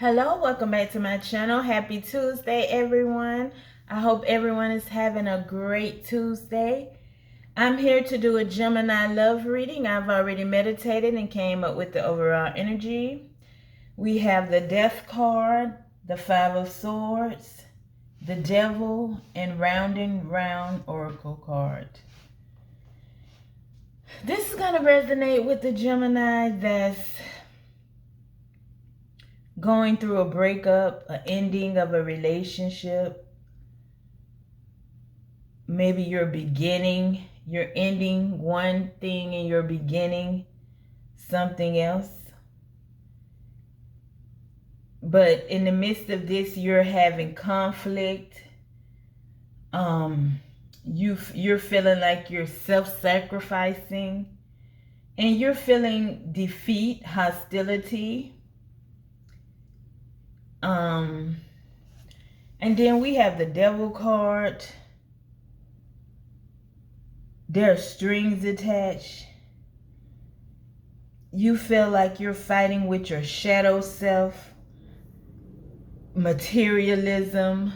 Hello, welcome back to my channel. Happy Tuesday, everyone. I hope everyone is having a great Tuesday. I'm here to do a Gemini love reading. I've already meditated and came up with the overall energy. We have the Death card, the Five of Swords, the Devil, and Round and Round Oracle card. This is going to resonate with the Gemini that's going through a breakup, an ending of a relationship. Maybe you're ending one thing and you're beginning something else. But in the midst of this, you're having conflict. You're feeling like you're self-sacrificing, and you're feeling defeat, hostility. And then we have the Devil card. There are strings attached. You feel like you're fighting with your shadow self. Materialism.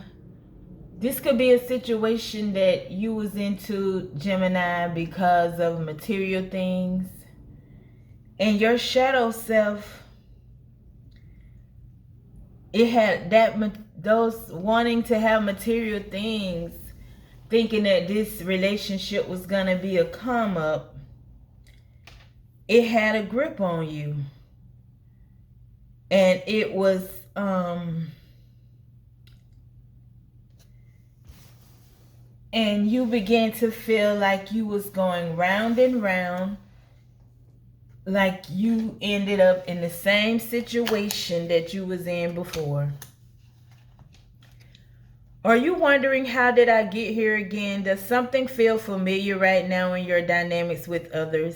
This could be a situation that you was into, Gemini, because of material things. And your shadow self, it had those wanting to have material things, thinking that this relationship was going to be a come up. It had a grip on you. And it was and you began to feel like you was going round and round, like you ended up in the same situation that you was in before. Are you wondering, how did I get here again? Does something feel familiar right now in your dynamics with others?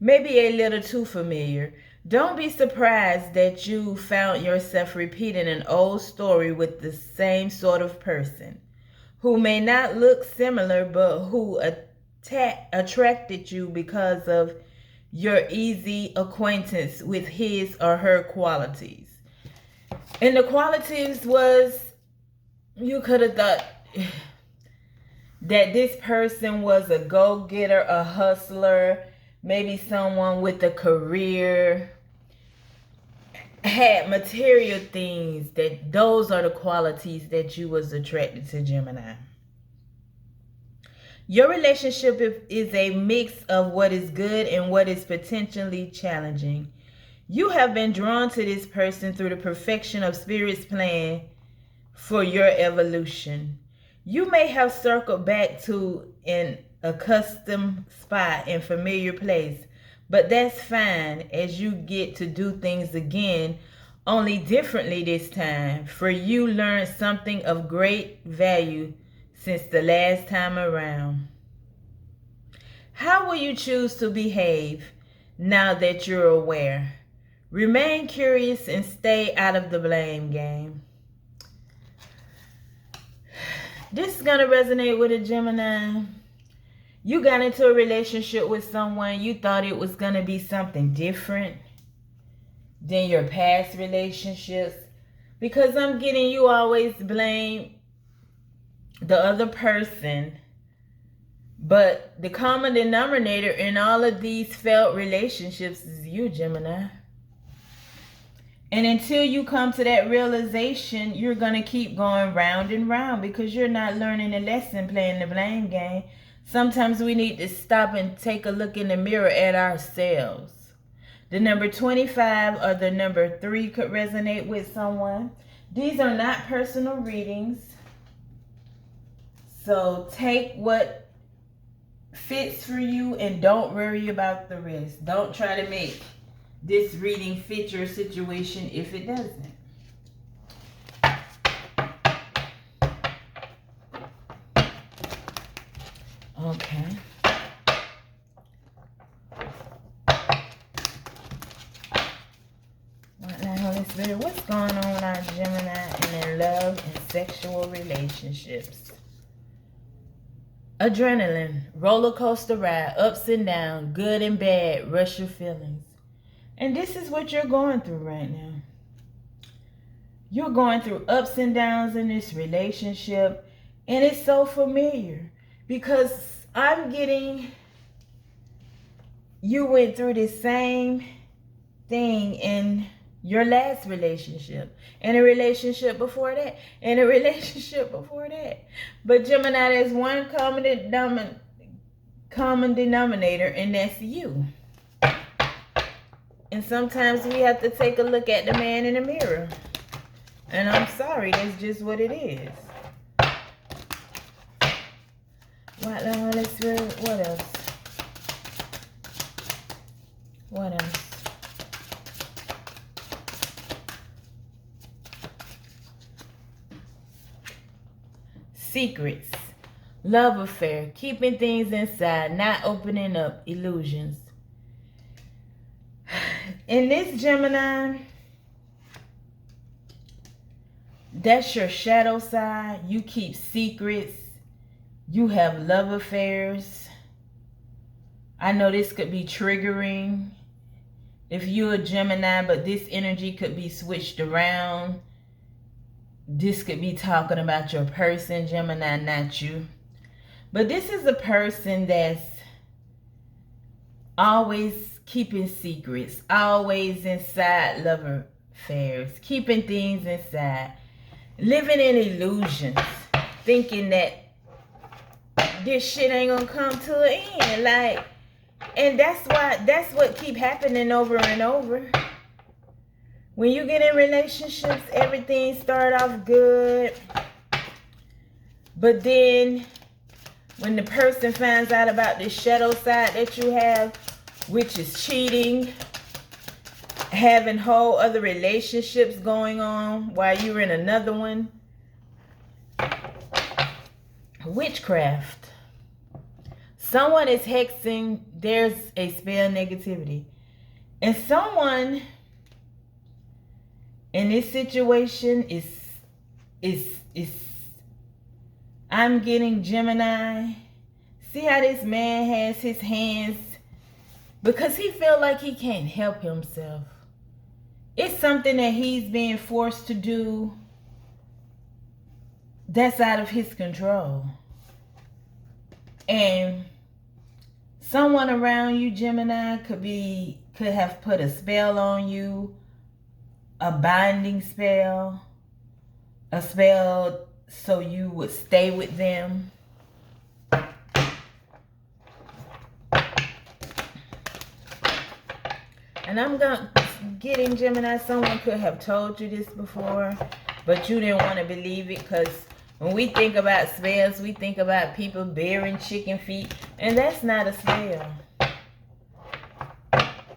Maybe a little too familiar. Don't be surprised that you found yourself repeating an old story with the same sort of person, who may not look similar, but who attracted you because of your easy acquaintance with his or her qualities. And the qualities was, you could have thought that this person was a go-getter, a hustler, maybe someone with a career, had material things. That those are the qualities that you was attracted to, Gemini. Your relationship is a mix of what is good and what is potentially challenging. You have been drawn to this person through the perfection of Spirit's plan for your evolution. You may have circled back to an accustomed spot and familiar place, but that's fine, as you get to do things again, only differently this time, for you learned something of great value since the last time around. How will you choose to behave now that you're aware? Remain curious and stay out of the blame game. This is going to resonate with a Gemini. You got into a relationship with someone. You thought it was going to be something different than your past relationships, because I'm getting you always blame the other person. But the common denominator in all of these failed relationships is you, Gemini. And until you come to that realization, you're going to keep going round and round, because you're not learning a lesson playing the blame game. Sometimes we need to stop and take a look in the mirror at ourselves. The number 25 or the number 3 could resonate with someone. These are not personal readings, so take what fits for you and don't worry about the rest. Don't try to make this reading fit your situation if it doesn't. Okay. Now, Holy Spirit, what's going on with our Gemini in their love and sexual relationships? Adrenaline, roller coaster ride, ups and downs, good and bad, rush your feelings. And this is what you're going through right now. You're going through ups and downs in this relationship, and it's so familiar because I'm getting you went through the same thing in your last relationship, and a relationship before that, and a relationship before that. But Gemini, there's one common denominator, and that's you. And sometimes we have to take a look at the man in the mirror. And I'm sorry, that's just what it is. What the Holy Spirit? What else? What else? Secrets. Love affair. Keeping things inside. Not opening up. Illusions. In this Gemini, that's your shadow side. You keep secrets. You have love affairs. I know this could be triggering if you're a Gemini, but this energy could be switched around. This could be talking about your person, Gemini, not you. But this is a person that's always keeping secrets, always inside love affairs, keeping things inside, living in illusions, thinking that this shit ain't gonna come to an end. Like, and that's what keep happening over and over. When you get in relationships, everything start off good. But then when the person finds out about this shadow side that you have, which is cheating, having whole other relationships going on while you're in another one, witchcraft. Someone is hexing. There's a spell negativity. And someone in this situation is I'm getting Gemini. See how this man has his hands, because he feel like he can't help himself. It's something that he's being forced to do that's out of his control. And someone around you, Gemini, could have put a spell on you, a binding spell, a spell so you would stay with them. And I'm getting Gemini, someone could have told you this before, but you didn't want to believe it, because when we think about spells, we think about people bearing chicken feet, and that's not a spell.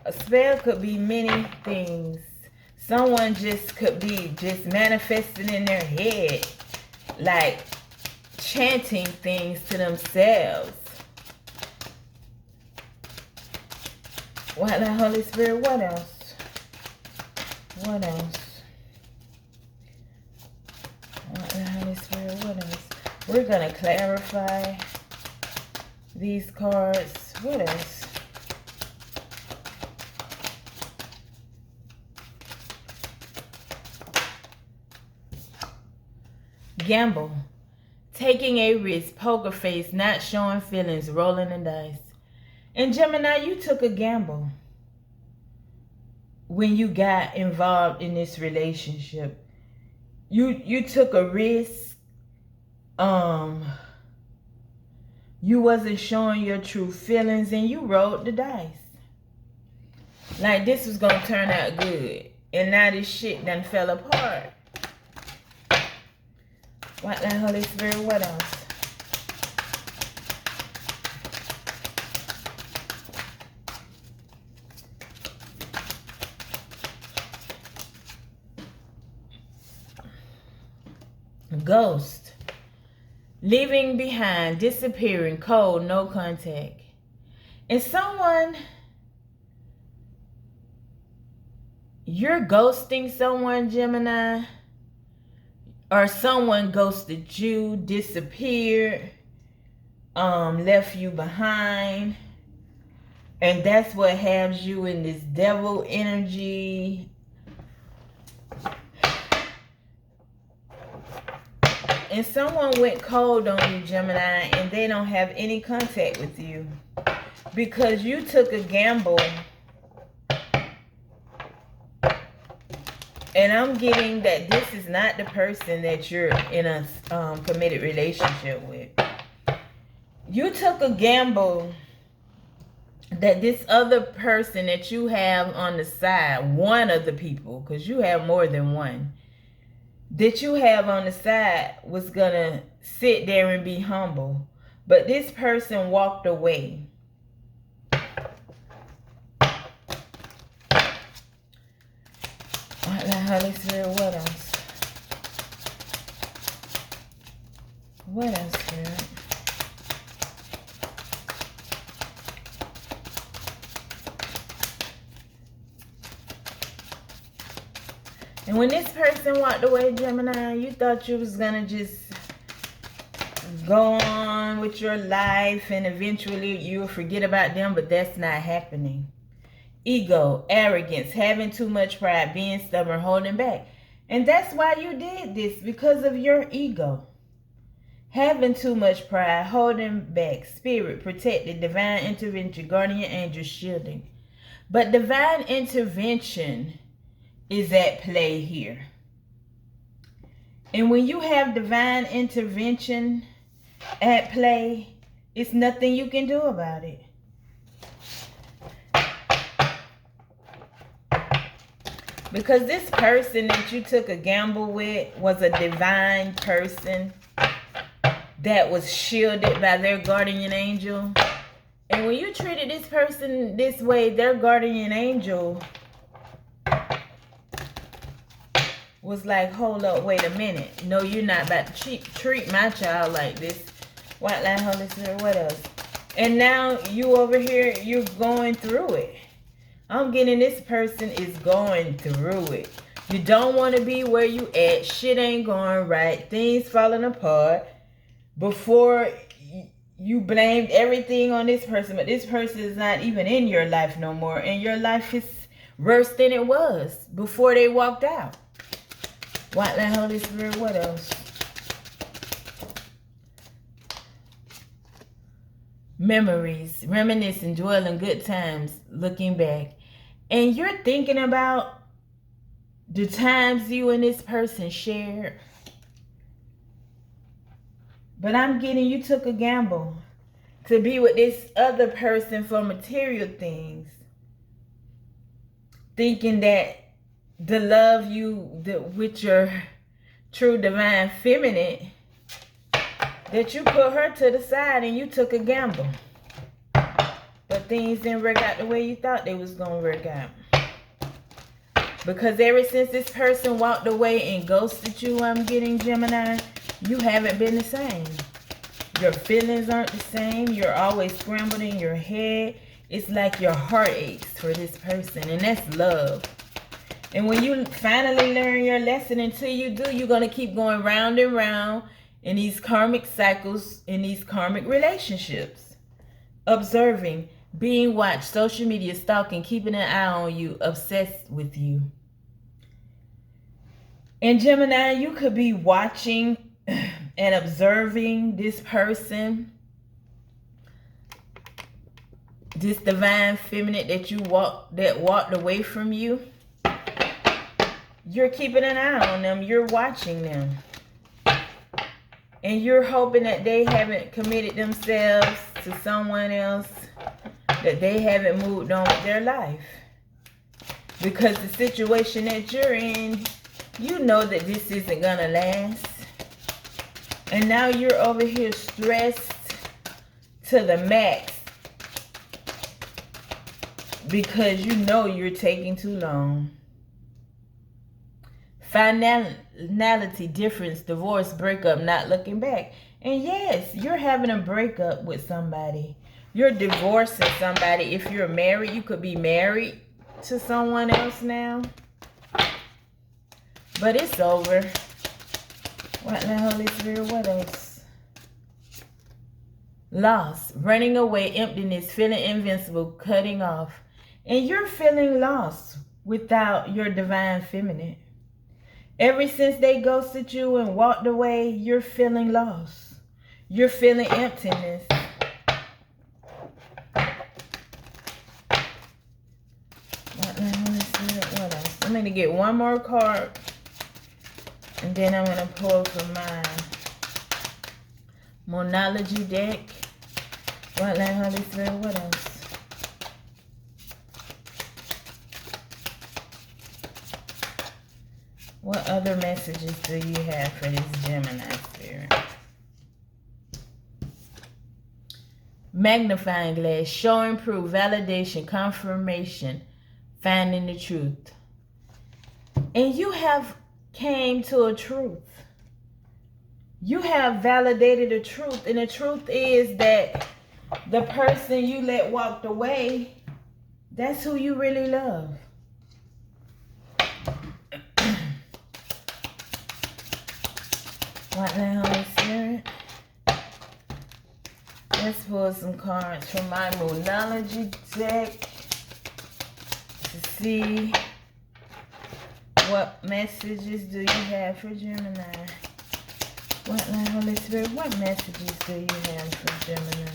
A spell could be many things. Someone just could be just manifesting in their head, like chanting things to themselves. What the Holy Spirit? What else? What else? What the Holy Spirit? What else? We're going to clarify these cards. What else? Gamble. Taking a risk. Poker face. Not showing feelings. Rolling the dice. And Gemini, you took a gamble when you got involved in this relationship. You took a risk. You wasn't showing your true feelings, and you rolled the dice. Like this was gonna turn out good, and now this shit done fell apart. What the Holy Spirit? What else? Ghost. Leaving behind, disappearing, cold, no contact. And someone, you're ghosting someone, Gemini, or someone ghosted you, disappeared, left you behind, and that's what has you in this devil energy. And someone went cold on you, Gemini, and they don't have any contact with you because you took a gamble. And I'm getting that this is not the person that you're in a committed relationship with. You took a gamble that this other person that you have on the side, one of the people, because you have more than one, that you have on the side was going to sit there and be humble. But this person walked away. Holy Spirit, what else? What else, Spirit? And when this person walked away, Gemini, you thought you was going to just go on with your life and eventually you'll forget about them, but that's not happening. Ego, arrogance, having too much pride, being stubborn, holding back. And that's why you did this, because of your ego. Having too much pride, holding back, spirit, protected, divine intervention, guardian angel, shielding. But divine intervention is at play here. And when you have divine intervention at play, it's nothing you can do about it. Because this person that you took a gamble with was a divine person that was shielded by their guardian angel. And when you treated this person this way, their guardian angel was like, hold up, wait a minute. No, you're not about to treat my child like this. White light, Holy Spirit, what else? And now you over here, you're going through it. I'm getting this person is going through it. You don't want to be where you at. Shit ain't going right. Things falling apart. Before you blamed everything on this person, but this person is not even in your life no more. And your life is worse than it was before they walked out. White light, Holy Spirit, what else? Memories, reminiscing, dwelling, good times, looking back. And you're thinking about the times you and this person shared. But I'm getting you took a gamble to be with this other person for material things. Thinking that the love with your true divine feminine, that you put her to the side and you took a gamble. But things didn't work out the way you thought they was going to work out. Because ever since this person walked away and ghosted you, I'm getting, Gemini, you haven't been the same. Your feelings aren't the same. You're always scrambled in your head. It's like your heart aches for this person. And that's love. And when you finally learn your lesson, until you do, you're going to keep going round and round in these karmic cycles, in these karmic relationships. Observing, being watched, social media, stalking, keeping an eye on you, obsessed with you. And Gemini, you could be watching and observing this person, this divine feminine that walked away from you. You're keeping an eye on them. You're watching them. And you're hoping that they haven't committed themselves to someone else, that they haven't moved on with their life. Because the situation that you're in, you know that this isn't going to last. And now you're over here stressed to the max because you know you're taking too long. Finality, difference, divorce, breakup, not looking back. And yes, you're having a breakup with somebody. You're divorcing somebody. If you're married, you could be married to someone else now. But it's over. What the Holy Spirit, what else? Loss, running away, emptiness, feeling invincible, cutting off. And you're feeling lost without your divine feminine. Ever since they ghosted you and walked away, you're feeling lost. You're feeling emptiness. What else? I'm going to get one more card. And then I'm going to pull from my Monology deck. What, Holy Spirit, what else? What other messages do you have for this Gemini spirit? Magnifying glass, showing proof, validation, confirmation, finding the truth. And you have came to a truth. You have validated the truth. And the truth is that the person you let walk away, that's who you really love. What now, Holy Spirit? Let's pull some cards from my Monology deck to see what messages do you have for Gemini. What now, Holy Spirit? What messages do you have for Gemini?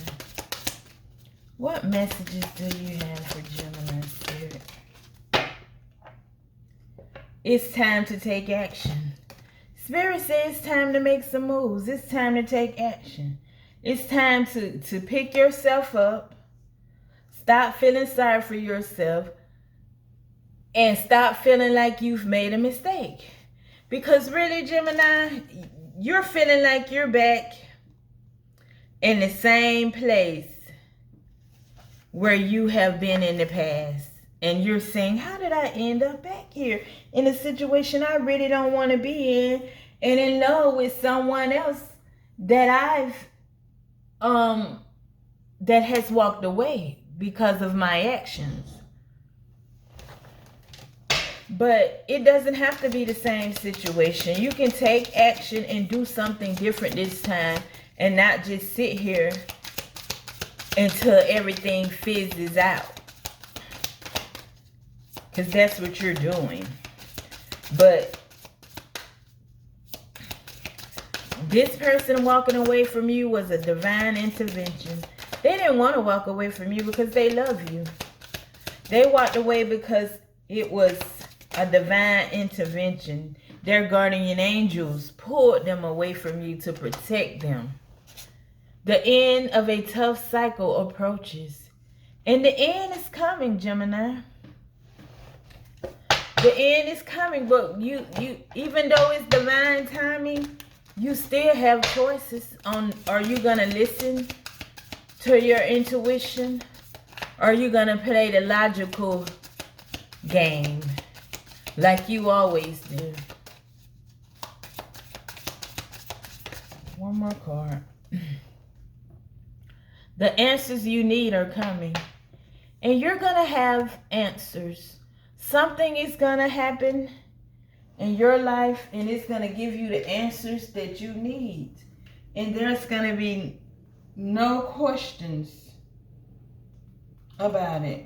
What messages do you have for Gemini spirit? It's time to take action. Spirit says it's time to make some moves. It's time to take action. It's time to pick yourself up. Stop feeling sorry for yourself. And stop feeling like you've made a mistake. Because really, Gemini, you're feeling like you're back in the same place where you have been in the past. And you're saying, how did I end up back here in a situation I really don't want to be in and in love with someone else that that has walked away because of my actions? But it doesn't have to be the same situation. You can take action and do something different this time and not just sit here until everything fizzes out. Because that's what you're doing. But this person walking away from you was a divine intervention. They didn't want to walk away from you because they love you. They walked away because it was a divine intervention. Their guardian angels pulled them away from you to protect them. The end of a tough cycle approaches. And the end is coming, Gemini. The end is coming, but you even though it's divine timing, you still have choices on, are you going to listen to your intuition? Or are you going to play the logical game like you always do? One more card. The answers you need are coming. And you're going to have answers. Something is going to happen in your life, and it's going to give you the answers that you need. And there's going to be no questions about it.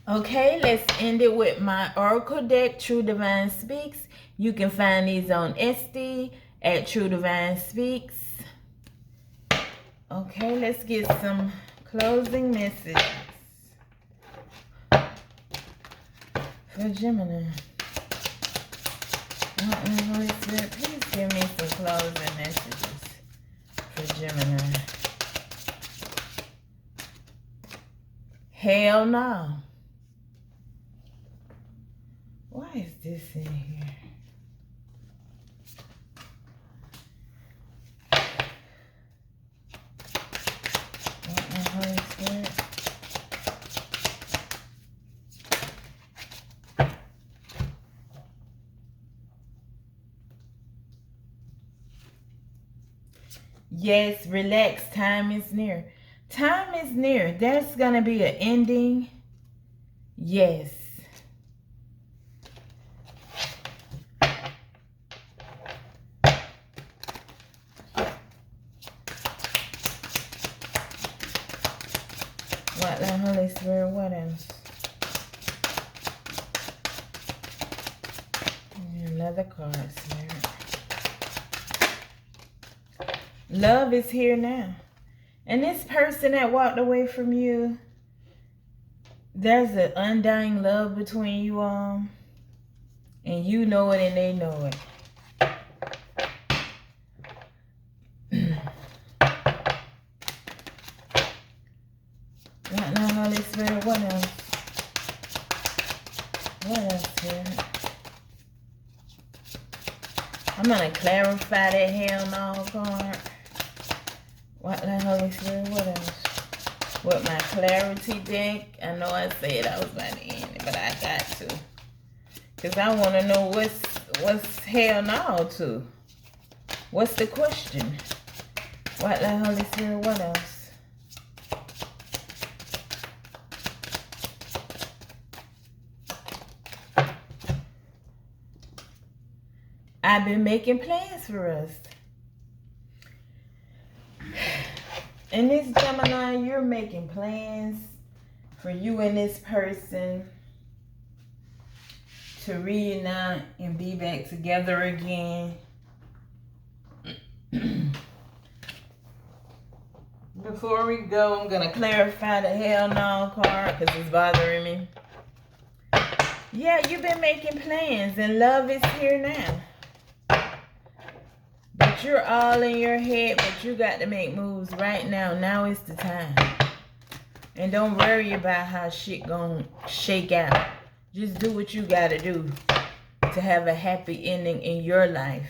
Okay, let's end it with my Oracle deck, True Divine Speaks. You can find these on SD at True Divine Speaks. Okay, let's get some closing messages for Gemini. Holy Spirit, please give me some closing messages for Gemini. Hell no. Why is this in here? Holy Spirit. Yes, relax. Time is near. Time is near. There's going to be an ending. Yes. What the Holy Spirit, what else? Another card, Spirit. Love is here now. And this person that walked away from you, there's an undying love between you all. And you know it and they know it. Right now, Holy Spirit, what else? What else, Spirit? I'm going to clarify that hell no card. What the Holy Spirit, what else? With my clarity deck, I know I said I was about to end it, but I got to. Because I want to know what's hell no to. What's the question? What the Holy Spirit, what else? I've been making plans for us. And this Gemini, you're making plans for you and this person to reunite and be back together again. Before we go, I'm going to clarify the hell no card because it's bothering me. Yeah, you've been making plans and love is here now. But you're all in your head, but you got to make moves right now. Now is the time. And don't worry about how shit gonna shake out. Just do what you got to do to have a happy ending in your life.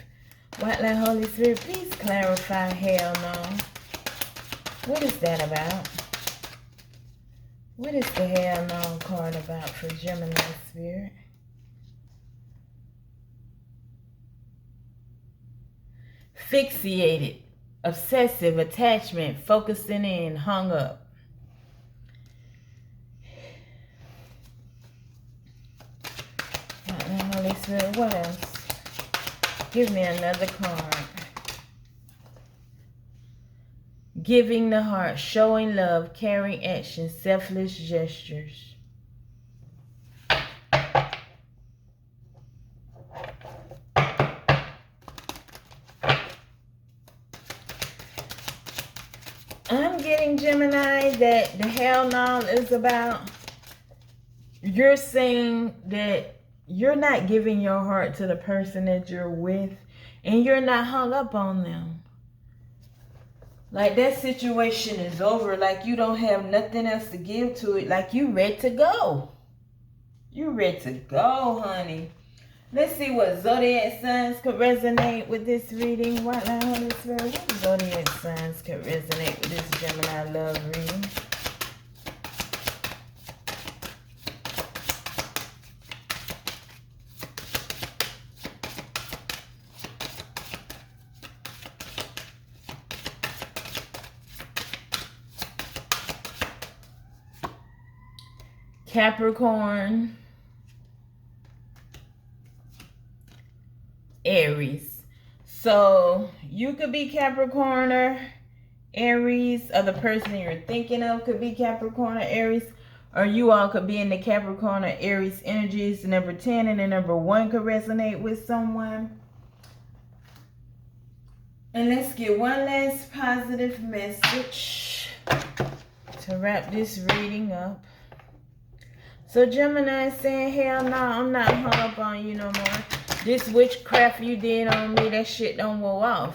White Light Holy Spirit, please clarify hell no. What is that about? What is the hell no card about for Gemini Spirit? Fixated, obsessive, attachment, focusing in, hung up. Holy Spirit, what else? Give me another card. Giving the heart, showing love, caring action, selfless gestures. I'm getting, Gemini, that the hell no is about you're saying that you're not giving your heart to the person that you're with and you're not hung up on them. Like that situation is over. Like you don't have nothing else to give to it. Like you ready to go. You ready to go, honey. Let's see what zodiac signs could resonate with this reading. White Light Holy Spirit, what zodiac signs could resonate with this Gemini love reading? Capricorn, Aries. So you could be Capricorn or Aries, or the person you're thinking of could be Capricorn or Aries, or you all could be in the Capricorn or Aries energies. Number 10 and the number 1 could resonate with someone. And let's get one last positive message to wrap this reading up. So Gemini is saying, hell no, I'm not hung up on you no more. This witchcraft you did on me, that shit don't go off.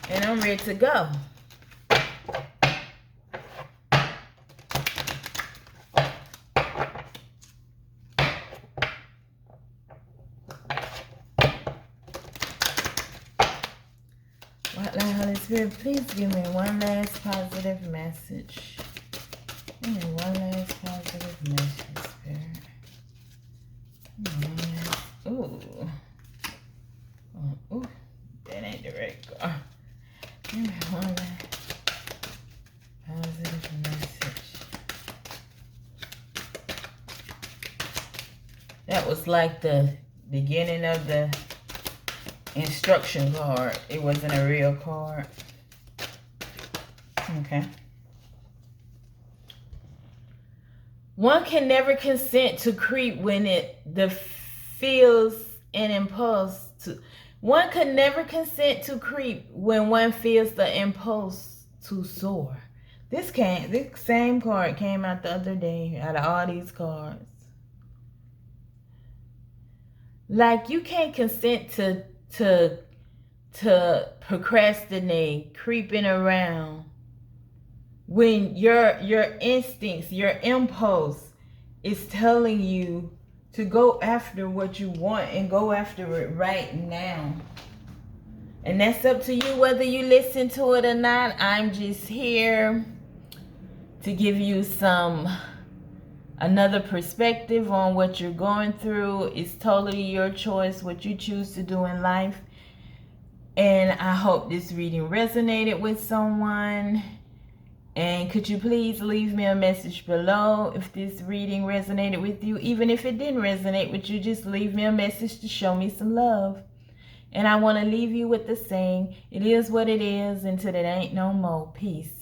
And I'm ready to go. White Light Holy Spirit, please give me one last positive message. Give me one last positive message, Spirit. Ooh. Ooh. That ain't the right card. Give me one last positive message. That was like the beginning of the instruction card. It wasn't a real card. Okay. One can never consent to creep when the feels an impulse to. One could never consent to creep when one feels the impulse to soar. This same card came out the other day out of all these cards. Like, you can't consent to procrastinate, creeping around when your instincts, your impulse is telling you to go after what you want and go after it right now. And that's up to you whether you listen to it or not. I'm just here to give you another perspective on what you're going through. It's totally your choice what you choose to do in life. And I hope this reading resonated with someone. And could you please leave me a message below if this reading resonated with you? Even if it didn't resonate with you, just leave me a message to show me some love. And I want to leave you with the saying, it is what it is until it ain't no more. Peace.